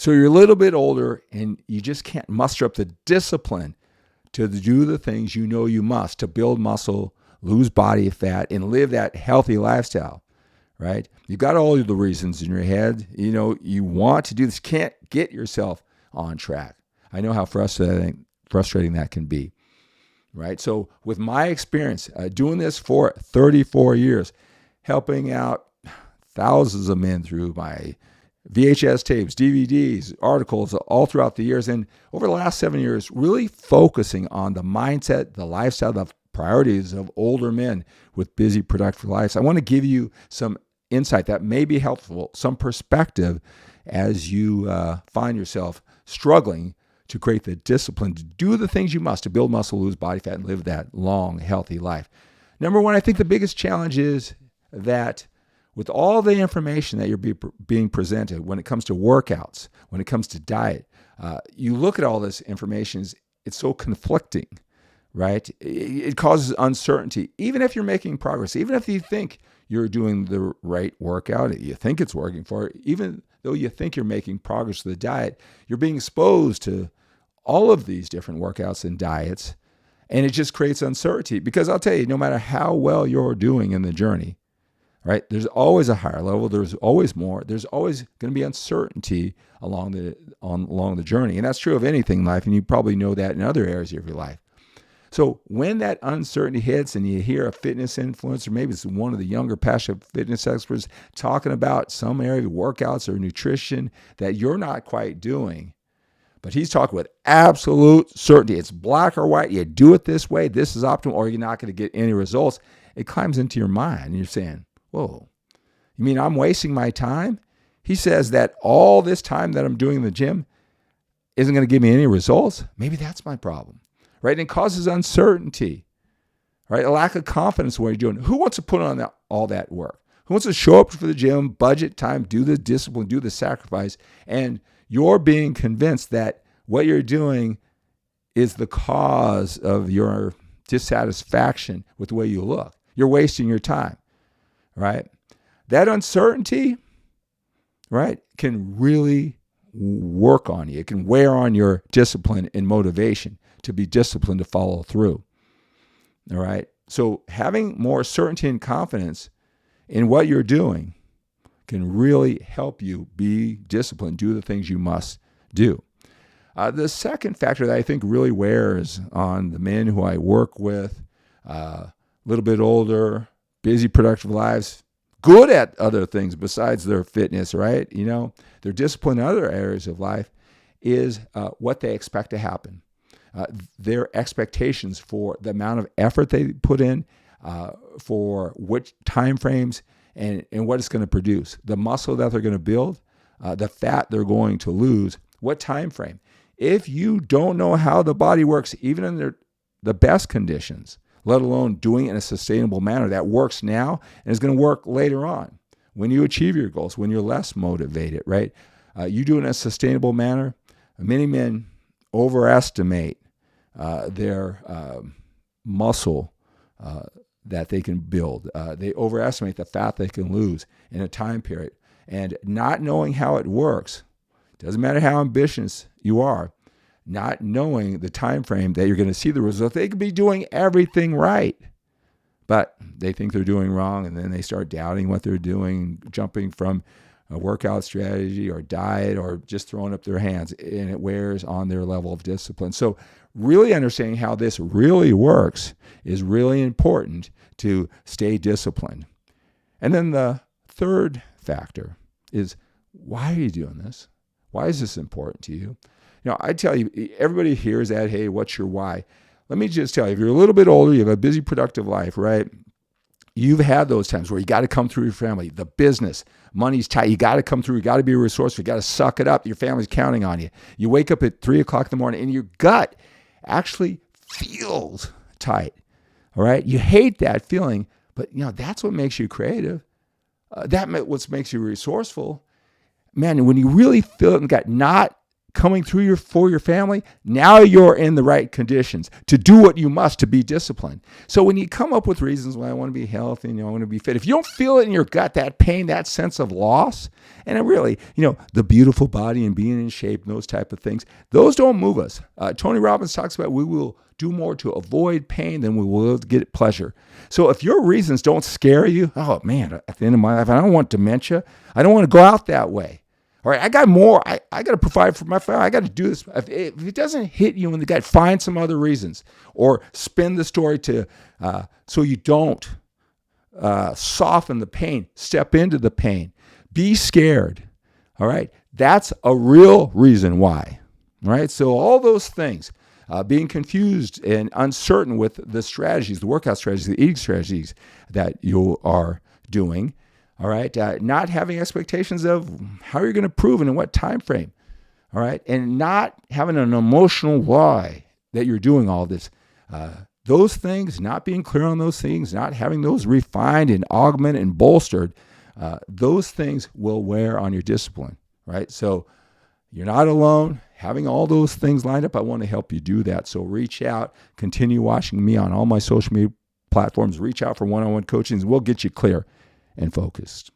So you're a little bit older and you just can't muster up the discipline to do the things you know you must to build muscle, lose body fat, and live that healthy lifestyle, right? You've got all of the reasons in your head. You want to do this, can't get yourself on track. I know how frustrating that can be, right? So with my experience doing this for 34 years, helping out thousands of men through my VHS tapes, DVDs, articles all throughout the years, and over the last 7 years, really focusing on the mindset, the lifestyle, the priorities of older men with busy, productive lives. I want to give you some insight that may be helpful, some perspective as you find yourself struggling to create the discipline to do the things you must to build muscle, lose body fat, and live that long, healthy life. Number one, I think the biggest challenge is that with all the information that you're being presented when it comes to workouts, when it comes to diet, you look at all this information, it's so conflicting, right? It causes uncertainty. Even if you're making progress, even if you think you're doing the right workout, you think it's working for you, even though you think you're making progress with the diet, you're being exposed to all of these different workouts and diets, and it just creates uncertainty. Because I'll tell you, no matter how well you're doing in the journey, right? There's always a higher level. There's always more. There's always going to be uncertainty along the journey. And that's true of anything in life. And you probably know that in other areas of your life. So when that uncertainty hits and you hear a fitness influencer, maybe it's one of the younger passionate fitness experts talking about some area of workouts or nutrition that you're not quite doing, but he's talking with absolute certainty. It's black or white. You do it this way. This is optimal, or you're not going to get any results. It climbs into your mind and you're saying, whoa, you mean I'm wasting my time? He says that all this time that I'm doing in the gym isn't going to give me any results. Maybe that's my problem, right? And it causes uncertainty, right? A lack of confidence in what you're doing. Who wants to put on all that work? Who wants to show up for the gym, budget time, do the discipline, do the sacrifice, and you're being convinced that what you're doing is the cause of your dissatisfaction with the way you look? You're wasting your time. Right? That uncertainty, right, can really work on you. It can wear on your discipline and motivation to be disciplined to follow through. All right? So having more certainty and confidence in what you're doing can really help you be disciplined, do the things you must do. The second factor that I think really wears on the men who I work with, a little bit older, busy, productive lives, good at other things besides their fitness, right? They're disciplined in other areas of life, is what they expect to happen. Their expectations for the amount of effort they put in, for which time frames, and what it's going to produce. The muscle that they're going to build, the fat they're going to lose, what time frame. If you don't know how the body works, even in the best conditions, let alone doing it in a sustainable manner that works now and is going to work later on when you achieve your goals, when you're less motivated, right? You do it in a sustainable manner. Many men overestimate their muscle that they can build. They overestimate the fat they can lose in a time period. And not knowing how it works, doesn't matter how ambitious you are, not knowing the time frame that you're going to see the result. They could be doing everything right, but they think they're doing wrong, and then they start doubting what they're doing, jumping from a workout strategy or diet or just throwing up their hands, and it wears on their level of discipline. So really understanding how this really works is really important to stay disciplined. And then the third factor is, why are you doing this? Why is this important to you? I tell you, everybody hears that, hey, what's your why? Let me just tell you, if you're a little bit older, you have a busy, productive life, right? You've had those times where you got to come through your family, the business, money's tight. You got to come through. You got to be resourceful. You got to suck it up. Your family's counting on you. You wake up at 3 o'clock in the morning and your gut actually feels tight. All right. You hate that feeling, but that's what makes you creative. That's what makes you resourceful. Man, when you really feel it in the gut, not coming through for your family, now you're in the right conditions to do what you must to be disciplined. So when you come up with reasons why I want to be healthy and I want to be fit, if you don't feel it in your gut, that pain, that sense of loss, and it really, the beautiful body and being in shape, those type of things, those don't move us. Tony Robbins talks about we will do more to avoid pain than we will to get pleasure. So if your reasons don't scare you, oh man, at the end of my life, I don't want dementia. I don't want to go out that way. All right, I got more. I got to provide for my family. I got to do this. If it doesn't hit you in the gut, find some other reasons or spin the story to so you don't soften the pain. Step into the pain. Be scared. All right, that's a real reason why. All right, so all those things. Being confused and uncertain with the strategies, the workout strategies, the eating strategies that you are doing, all right? Not having expectations of how you're going to prove and in what time frame, all right? And not having an emotional why that you're doing all this. Those things, not being clear on those things, not having those refined and augmented and bolstered, those things will wear on your discipline, right? So you're not alone. Having all those things lined up, I want to help you do that. So reach out, continue watching me on all my social media platforms. Reach out for one-on-one coaching. We'll get you clear and focused.